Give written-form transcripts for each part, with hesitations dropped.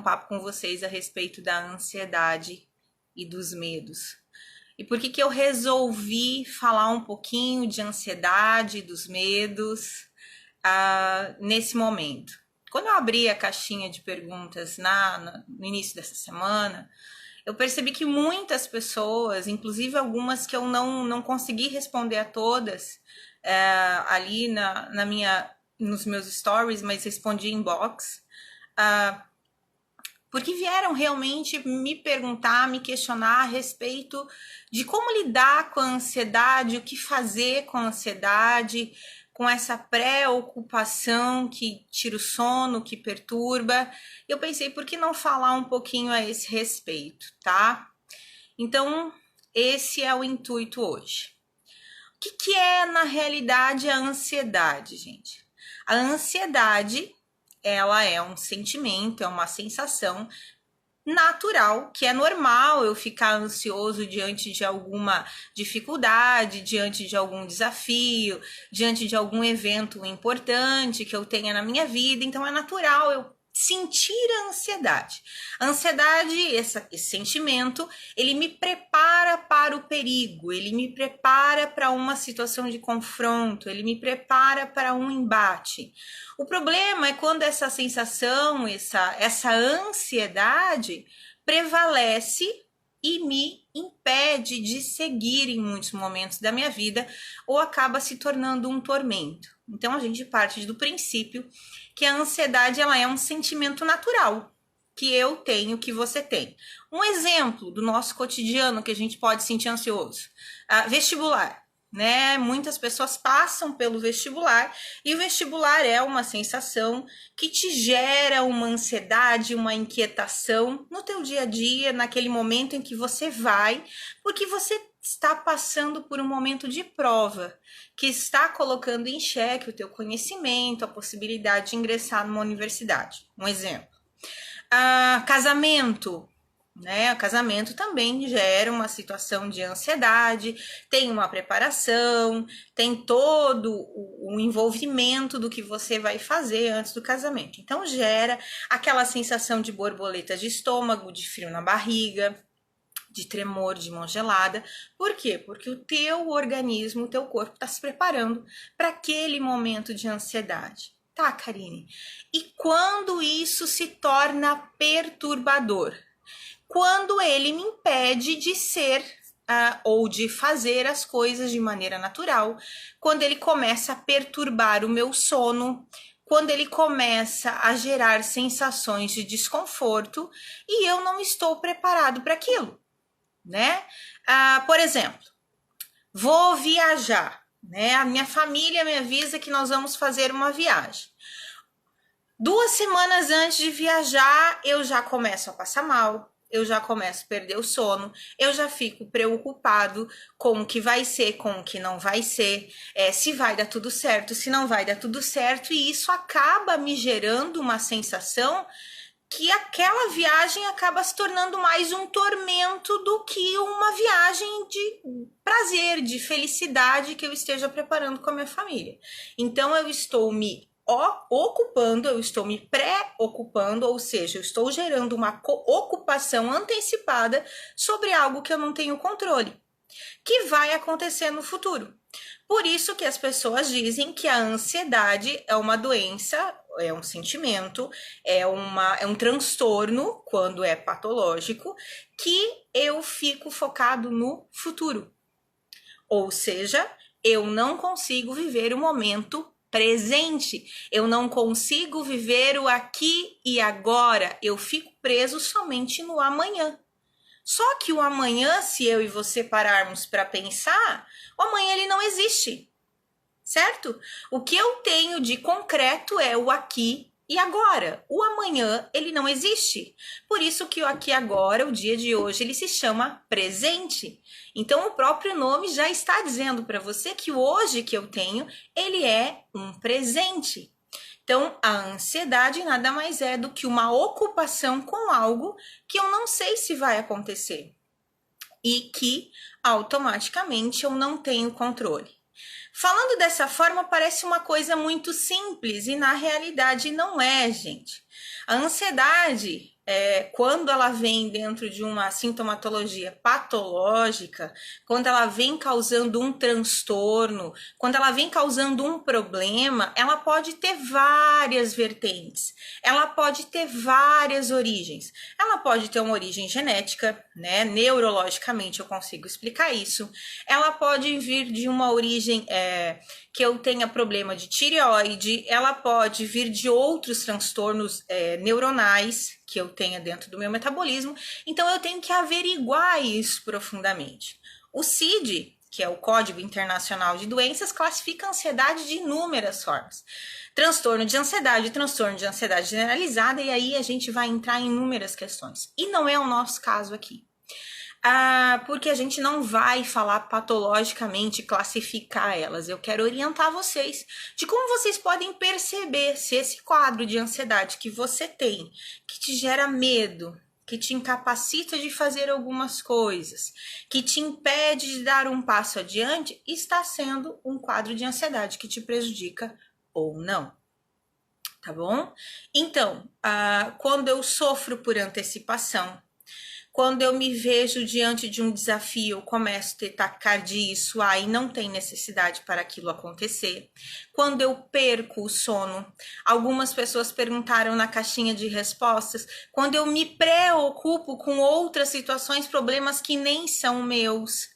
papo com vocês a respeito da ansiedade e dos medos. E por que eu resolvi falar um pouquinho de ansiedade e dos medos nesse momento? Quando eu abri a caixinha de perguntas no início dessa semana, eu percebi que muitas pessoas, inclusive algumas que eu não consegui responder a todas ali nos meus stories, mas respondi inbox, porque vieram realmente me perguntar, me questionar a respeito de como lidar com a ansiedade, o que fazer com a ansiedade, com essa preocupação que tira o sono, que perturba. Eu pensei, por que não falar um pouquinho a esse respeito, tá? Então, esse é o intuito hoje. O que é, na realidade, a ansiedade, gente? A ansiedade, ela é um sentimento, é uma sensação natural, que é normal eu ficar ansioso diante de alguma dificuldade, diante de algum desafio, diante de algum evento importante que eu tenha na minha vida. Então é natural eu sentir a ansiedade. A ansiedade, esse sentimento, ele me prepara para o perigo, ele me prepara para uma situação de confronto, ele me prepara para um embate. O problema é quando essa sensação, essa ansiedade prevalece e me impede de seguir em muitos momentos da minha vida ou acaba se tornando um tormento. Então a gente parte do princípio que a ansiedade ela é um sentimento natural que eu tenho, que você tem. Um exemplo do nosso cotidiano que a gente pode sentir ansioso, vestibular. Né? Muitas pessoas passam pelo vestibular e o vestibular é uma sensação que te gera uma ansiedade, uma inquietação no teu dia a dia, naquele momento em que você vai, porque você está passando por um momento de prova que está colocando em xeque o teu conhecimento, a possibilidade de ingressar numa universidade. Um exemplo. Casamento. Né? O casamento também gera uma situação de ansiedade, tem uma preparação, tem todo o envolvimento do que você vai fazer antes do casamento. Então gera aquela sensação de borboleta de estômago, de frio na barriga, de tremor, de mão gelada. Por quê? Porque o teu organismo, o teu corpo está se preparando para aquele momento de ansiedade. Tá, Karine? E quando isso se torna perturbador? Quando ele me impede de ser ou de fazer as coisas de maneira natural, quando ele começa a perturbar o meu sono, quando ele começa a gerar sensações de desconforto e eu não estou preparado para aquilo, né? Por exemplo, vou viajar, né? A minha família me avisa que nós vamos fazer uma viagem. 2 semanas antes de viajar, eu já começo a passar mal. Eu já começo a perder o sono, eu já fico preocupado com o que vai ser, com o que não vai ser, se vai dar tudo certo, se não vai dar tudo certo, e isso acaba me gerando uma sensação que aquela viagem acaba se tornando mais um tormento do que uma viagem de prazer, de felicidade que eu esteja preparando com a minha família. Então eu estou me ocupando, eu estou me preocupando, ou seja, eu estou gerando uma ocupação antecipada sobre algo que eu não tenho controle, que vai acontecer no futuro. Por isso que as pessoas dizem que a ansiedade é uma doença, é um sentimento, é um transtorno, quando é patológico, que eu fico focado no futuro. Ou seja, eu não consigo viver o momento presente, eu não consigo viver o aqui e agora, eu fico preso somente no amanhã. Só que o amanhã, se eu e você pararmos para pensar, o amanhã ele não existe, certo? O que eu tenho de concreto é o aqui e agora. O amanhã ele não existe. Por isso que o aqui e agora, o dia de hoje, ele se chama presente. Então o próprio nome já está dizendo para você que o hoje que eu tenho, ele é um presente. Então a ansiedade nada mais é do que uma ocupação com algo que eu não sei se vai acontecer e que automaticamente eu não tenho controle. Falando dessa forma, parece uma coisa muito simples e na realidade não é, gente. A ansiedade, quando ela vem dentro de uma sintomatologia patológica, quando ela vem causando um transtorno, quando ela vem causando um problema, ela pode ter várias vertentes, ela pode ter várias origens. Ela pode ter uma origem genética, né? Neurologicamente eu consigo explicar isso. Ela pode vir de uma origem que eu tenha problema de tireoide, ela pode vir de outros transtornos neuronais que eu tenha dentro do meu metabolismo, então eu tenho que averiguar isso profundamente. O CID, que é o Código Internacional de Doenças, classifica a ansiedade de inúmeras formas. Transtorno de ansiedade generalizada, e aí a gente vai entrar em inúmeras questões. E não é o nosso caso aqui. Porque a gente não vai falar patologicamente, classificar elas. Eu quero orientar vocês de como vocês podem perceber se esse quadro de ansiedade que você tem, que te gera medo, que te incapacita de fazer algumas coisas, que te impede de dar um passo adiante, está sendo um quadro de ansiedade que te prejudica ou não. Tá bom? Então, quando eu sofro por antecipação, quando eu me vejo diante de um desafio, eu começo a ter taquicardia e suar e não tem necessidade para aquilo acontecer. Quando eu perco o sono, algumas pessoas perguntaram na caixinha de respostas, quando eu me preocupo com outras situações, problemas que nem são meus,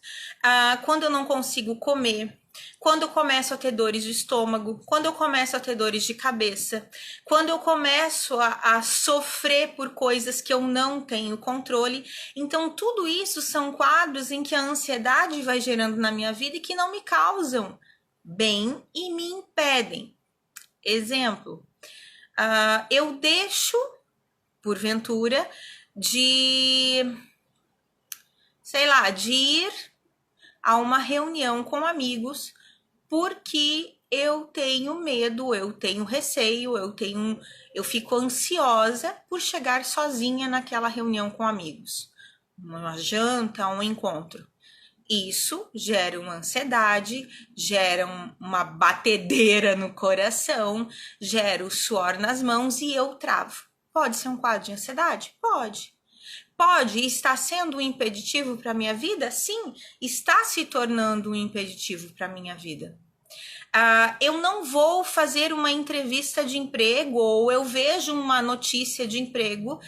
quando eu não consigo comer, quando eu começo a ter dores de estômago, quando eu começo a ter dores de cabeça, quando eu começo a sofrer por coisas que eu não tenho controle. Então, tudo isso são quadros em que a ansiedade vai gerando na minha vida e que não me causam bem e me impedem. Exemplo, eu deixo, porventura, de ir a uma reunião com amigos porque eu tenho medo, eu tenho receio, eu fico ansiosa por chegar sozinha naquela reunião com amigos, uma janta, um encontro. Isso gera uma ansiedade, gera uma batedeira no coração, gera o suor nas mãos e eu travo. Pode ser um quadro de ansiedade? Pode. Pode estar sendo um impeditivo para a minha vida? Sim, está se tornando um impeditivo para a minha vida. Eu não vou fazer uma entrevista de emprego ou eu vejo uma notícia de emprego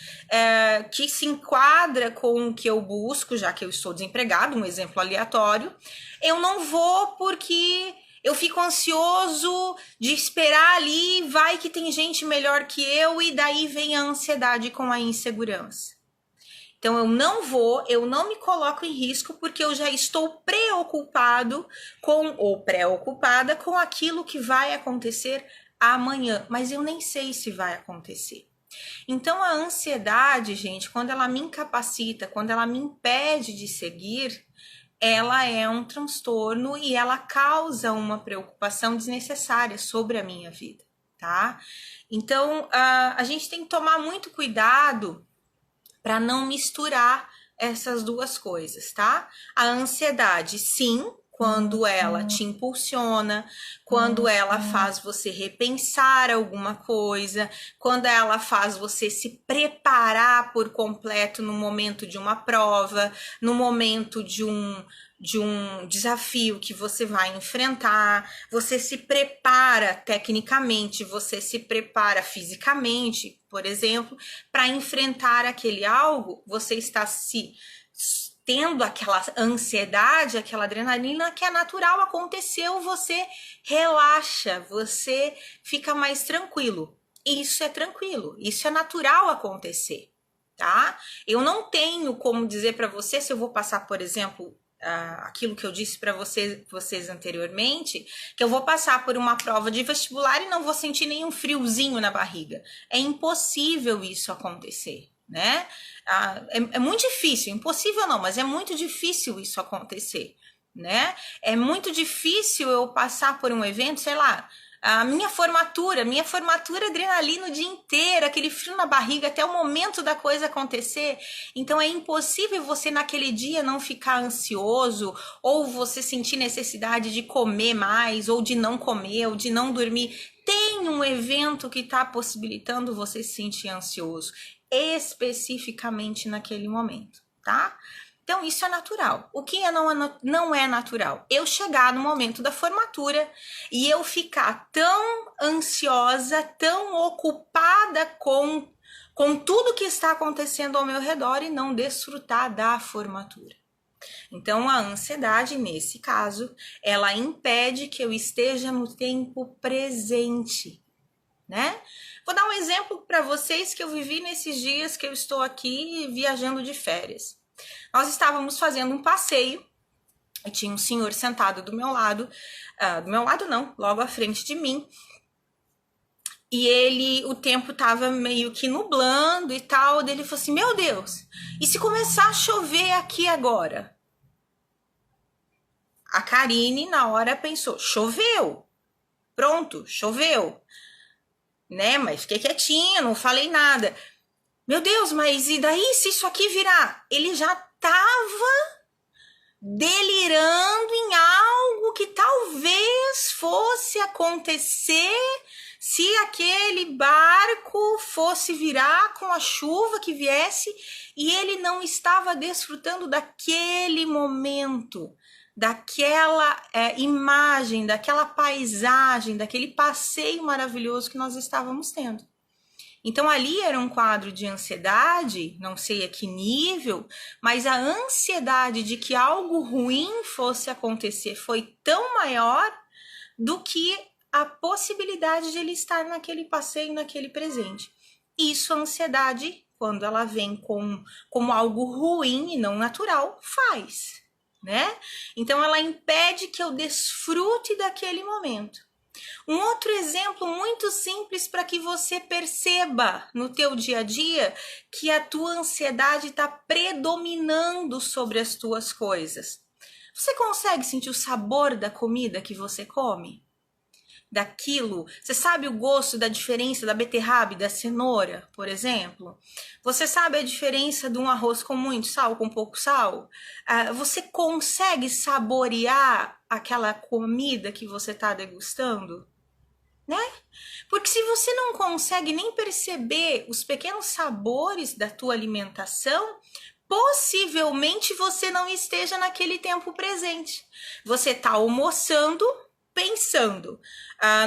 que se enquadra com o que eu busco, já que eu estou desempregado, um exemplo aleatório. Eu não vou porque eu fico ansioso de esperar ali, vai que tem gente melhor que eu e daí vem a ansiedade com a insegurança. Então, eu não me coloco em risco porque eu já estou preocupado ou preocupada com aquilo que vai acontecer amanhã, mas eu nem sei se vai acontecer. Então, a ansiedade, gente, quando ela me incapacita, quando ela me impede de seguir, ela é um transtorno e ela causa uma preocupação desnecessária sobre a minha vida, tá? Então, a gente tem que tomar muito cuidado para não misturar essas duas coisas, tá? A ansiedade, sim, quando ela te impulsiona, quando ela faz você repensar alguma coisa, quando ela faz você se preparar por completo no momento de uma prova, no momento de um desafio que você vai enfrentar, você se prepara tecnicamente, você se prepara fisicamente, por exemplo, para enfrentar aquele algo, você está tendo aquela ansiedade, aquela adrenalina que é natural, aconteceu, você relaxa, você fica mais tranquilo. Isso é tranquilo, isso é natural acontecer, tá? Eu não tenho como dizer para você se eu vou passar, por exemplo, aquilo que eu disse para vocês anteriormente, que eu vou passar por uma prova de vestibular e não vou sentir nenhum friozinho na barriga. É impossível isso acontecer, né? É muito difícil, impossível não, mas é muito difícil isso acontecer, né? É muito difícil eu passar por um evento, sei lá, a minha formatura, adrenalina o dia inteiro, aquele frio na barriga até o momento da coisa acontecer. Então é impossível você naquele dia não ficar ansioso ou você sentir necessidade de comer mais ou de não comer ou de não dormir. Tem um evento que está possibilitando você se sentir ansioso. especificamente naquele momento, tá? Então, isso é natural. O que não é natural? Eu chegar no momento da formatura e eu ficar tão ansiosa, tão ocupada com tudo que está acontecendo ao meu redor e não desfrutar da formatura. Então, a ansiedade, nesse caso, ela impede que eu esteja no tempo presente, né? Vou dar um exemplo para vocês que eu vivi nesses dias que eu estou aqui viajando de férias. Nós estávamos fazendo um passeio e tinha um senhor sentado do meu lado não, logo à frente de mim. E o tempo estava meio que nublando e tal. Daí ele falou assim, meu Deus, e se começar a chover aqui agora? A Karine, na hora, pensou, choveu. Pronto, choveu. Né? Mas fiquei quietinha, não falei nada. Meu Deus, mas e daí se isso aqui virar? Ele já estava delirando em algo que talvez fosse acontecer se aquele barco fosse virar com a chuva que viesse, e ele não estava desfrutando daquele momento, daquela imagem, daquela paisagem, daquele passeio maravilhoso que nós estávamos tendo. Então, ali era um quadro de ansiedade, não sei a que nível, mas a ansiedade de que algo ruim fosse acontecer foi tão maior do que a possibilidade de ele estar naquele passeio, naquele presente. Isso, a ansiedade, quando ela vem como algo ruim e não natural, faz, né? Então, ela impede que eu desfrute daquele momento. Um outro exemplo muito simples para que você perceba no teu dia a dia que a tua ansiedade está predominando sobre as tuas coisas. Você consegue sentir o sabor da comida que você come? Daquilo, você sabe o gosto da diferença da beterraba e da cenoura, por exemplo? Você sabe a diferença de um arroz com muito sal, com pouco sal? Você consegue saborear aquela comida que você está degustando? Né? Porque se você não consegue nem perceber os pequenos sabores da tua alimentação, possivelmente você não esteja naquele tempo presente. Você está almoçando pensando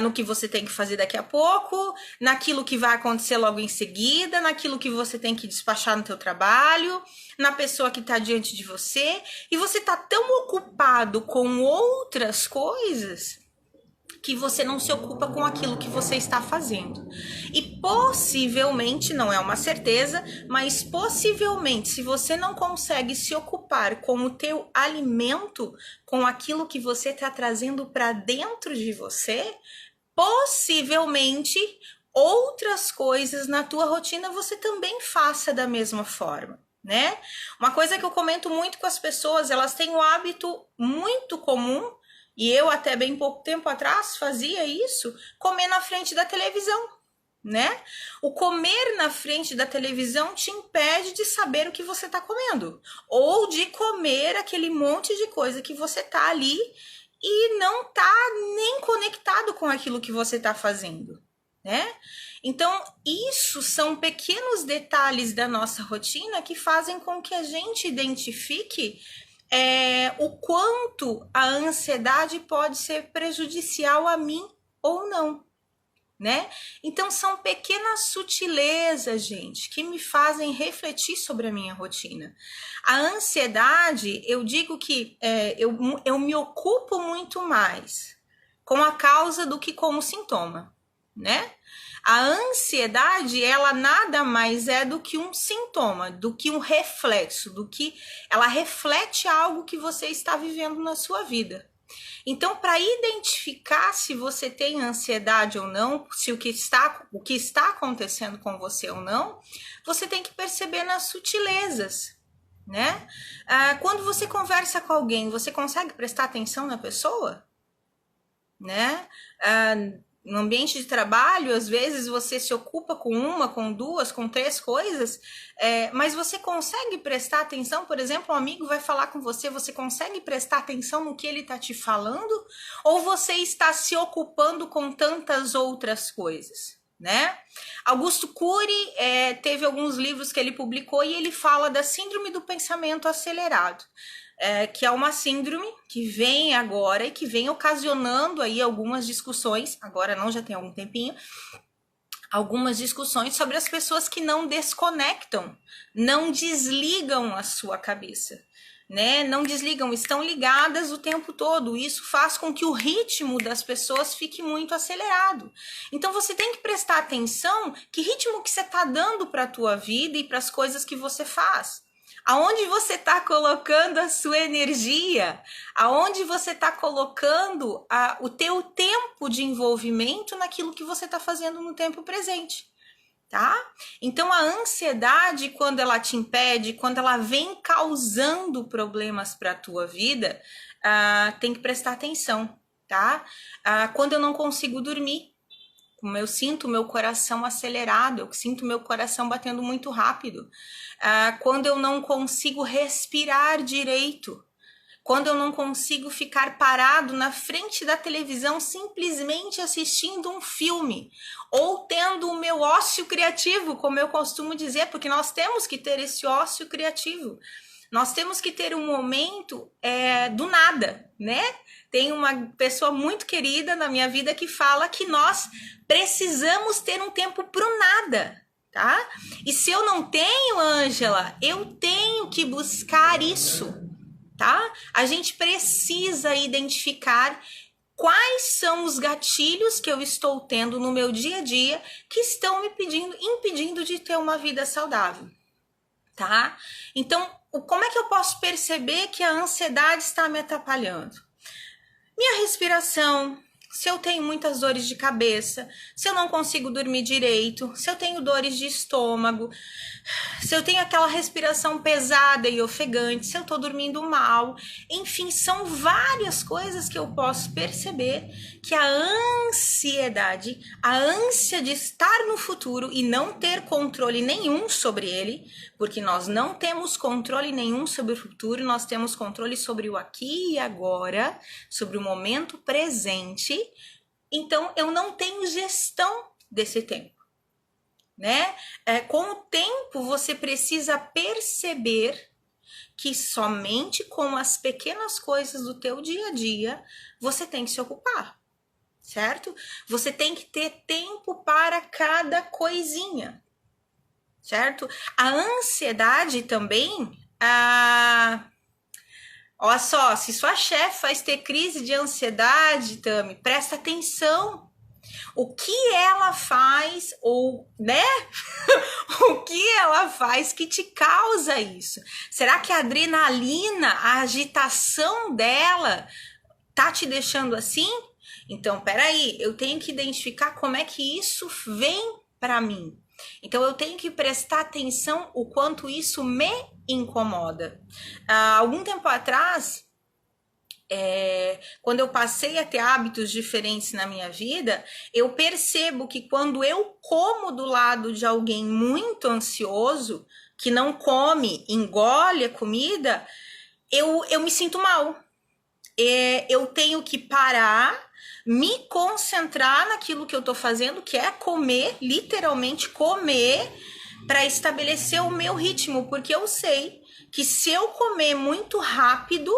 no que você tem que fazer daqui a pouco, naquilo que vai acontecer logo em seguida, naquilo que você tem que despachar no teu trabalho, na pessoa que está diante de você, e você está tão ocupado com outras coisas que você não se ocupa com aquilo que você está fazendo. E possivelmente, não é uma certeza, mas possivelmente, se você não consegue se ocupar com o teu alimento, com aquilo que você está trazendo para dentro de você, possivelmente outras coisas na tua rotina você também faça da mesma forma, né? Uma coisa que eu comento muito com as pessoas, elas têm um hábito muito comum, e eu até bem pouco tempo atrás fazia isso, comer na frente da televisão, né? O comer na frente da televisão te impede de saber o que você está comendo, ou de comer aquele monte de coisa que você tá ali e não tá nem conectado com aquilo que você tá fazendo, né? Então, isso são pequenos detalhes da nossa rotina que fazem com que a gente identifique o quanto a ansiedade pode ser prejudicial a mim ou não, né? Então, são pequenas sutilezas, gente, que me fazem refletir sobre a minha rotina. A ansiedade, eu digo que eu me ocupo muito mais com a causa do que com o sintoma, né? A ansiedade, ela nada mais é do que um sintoma, do que um reflexo, do que ela reflete algo que você está vivendo na sua vida. Então, para identificar se você tem ansiedade ou não, se o que está acontecendo com você ou não, você tem que perceber nas sutilezas, né? Quando você conversa com alguém, você consegue prestar atenção na pessoa, né? No ambiente de trabalho, às vezes você se ocupa com uma, com duas, com três coisas, mas você consegue prestar atenção, por exemplo, um amigo vai falar com você, você consegue prestar atenção no que ele está te falando? Ou você está se ocupando com tantas outras coisas? né? Augusto Cury teve alguns livros que ele publicou e ele fala da síndrome do pensamento acelerado, que é uma síndrome que vem agora e que vem ocasionando aí algumas discussões, agora não, já tem algum tempinho, algumas discussões sobre as pessoas que não desconectam, não desligam a sua cabeça, né? Não desligam, estão ligadas o tempo todo. Isso faz com que o ritmo das pessoas fique muito acelerado. Então você tem que prestar atenção que ritmo que você está dando para a tua vida e para as coisas que você faz. Aonde você está colocando a sua energia, aonde você está colocando o teu tempo de envolvimento naquilo que você está fazendo no tempo presente, tá? Então a ansiedade, quando ela te impede, quando ela vem causando problemas para a tua vida, tem que prestar atenção, tá? Quando eu não consigo dormir, como eu sinto meu coração acelerado, eu sinto meu coração batendo muito rápido. Quando eu não consigo respirar direito, quando eu não consigo ficar parado na frente da televisão simplesmente assistindo um filme, ou tendo o meu ócio criativo, como eu costumo dizer, porque nós temos que ter esse ócio criativo. Nós temos que ter um momento do nada, né? Tem uma pessoa muito querida na minha vida que fala que nós precisamos ter um tempo pro nada, tá? E se eu não tenho, Ângela, eu tenho que buscar isso, tá? A gente precisa identificar quais são os gatilhos que eu estou tendo no meu dia a dia que estão me impedindo de ter uma vida saudável, tá? Então, como é que eu posso perceber que a ansiedade está me atrapalhando? Minha respiração, se eu tenho muitas dores de cabeça, se eu não consigo dormir direito, se eu tenho dores de estômago, se eu tenho aquela respiração pesada e ofegante, se eu tô dormindo mal, enfim, são várias coisas que eu posso perceber que a ansiedade, a ânsia de estar no futuro e não ter controle nenhum sobre ele, porque nós não temos controle nenhum sobre o futuro, nós temos controle sobre o aqui e agora, sobre o momento presente, então eu não tenho gestão desse tempo, né? Com o tempo você precisa perceber que somente com as pequenas coisas do teu dia a dia você tem que se ocupar, certo? Você tem que ter tempo para cada coisinha, certo? A ansiedade também, olha só, se sua chefe faz ter crise de ansiedade, Tami, presta atenção. O que ela faz, ou, né? O que ela faz que te causa isso? Será que a adrenalina, a agitação dela tá te deixando assim? Então, peraí, eu tenho que identificar como é que isso vem para mim. Então, eu tenho que prestar atenção o quanto isso me incomoda. Algum tempo atrás, quando eu passei a ter hábitos diferentes na minha vida, eu percebo que quando eu como do lado de alguém muito ansioso, que não come, engole a comida, eu me sinto mal. Eu tenho que parar, me concentrar naquilo que eu tô fazendo, que é comer, literalmente comer, para estabelecer o meu ritmo, porque eu sei que se eu comer muito rápido,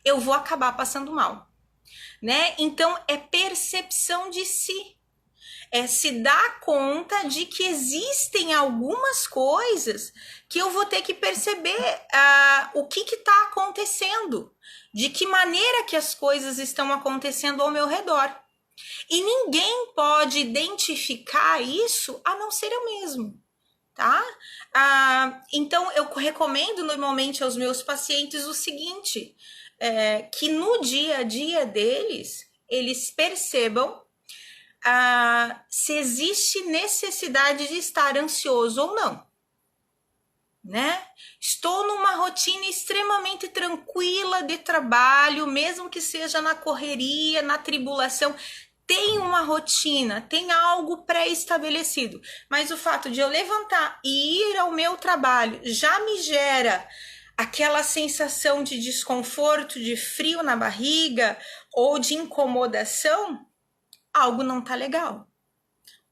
eu vou acabar passando mal, né? Então, é percepção de si. É se dar conta de que existem algumas coisas que eu vou ter que perceber o que está acontecendo, de que maneira que as coisas estão acontecendo ao meu redor. E ninguém pode identificar isso a não ser eu mesmo, tá? Então, eu recomendo normalmente aos meus pacientes o seguinte, que no dia a dia deles, eles percebam se existe necessidade de estar ansioso ou não, né? Estou numa rotina extremamente tranquila de trabalho, mesmo que seja na correria, na tribulação, tem uma rotina, tem algo pré-estabelecido, mas o fato de eu levantar e ir ao meu trabalho já me gera aquela sensação de desconforto, de frio na barriga ou de incomodação, algo não tá legal.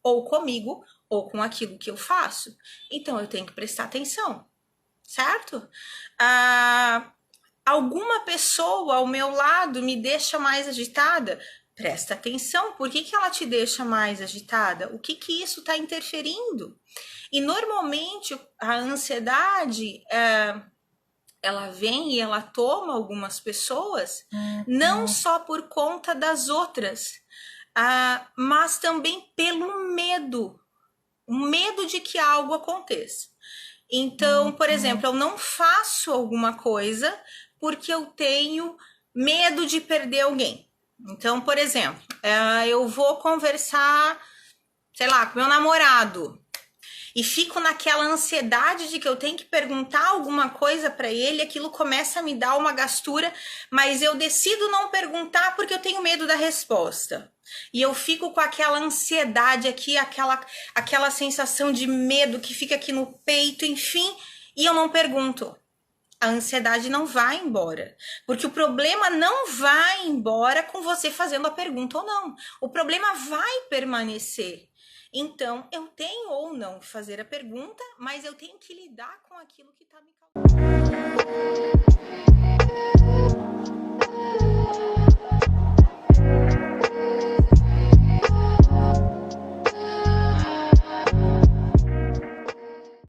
ou comigo, ou com aquilo que eu faço. Então eu tenho que prestar atenção, certo? Alguma pessoa ao meu lado me deixa mais agitada? Presta atenção, por que ela te deixa mais agitada? O que isso está interferindo? E normalmente a ansiedade, ela vem e ela toma algumas pessoas, não só por conta das outras, mas também pelo medo, o medo de que algo aconteça. Então, por exemplo, eu não faço alguma coisa porque eu tenho medo de perder alguém. Então, por exemplo, eu vou conversar, sei lá, com meu namorado e fico naquela ansiedade de que eu tenho que perguntar alguma coisa para ele, aquilo começa a me dar uma gastura, mas eu decido não perguntar porque eu tenho medo da resposta. E eu fico com aquela ansiedade aqui, aquela sensação de medo que fica aqui no peito, enfim, e eu não pergunto. A ansiedade não vai embora, porque o problema não vai embora com você fazendo a pergunta ou não. O problema vai permanecer. Então, eu tenho ou não que fazer a pergunta, mas eu tenho que lidar com aquilo que está me causando.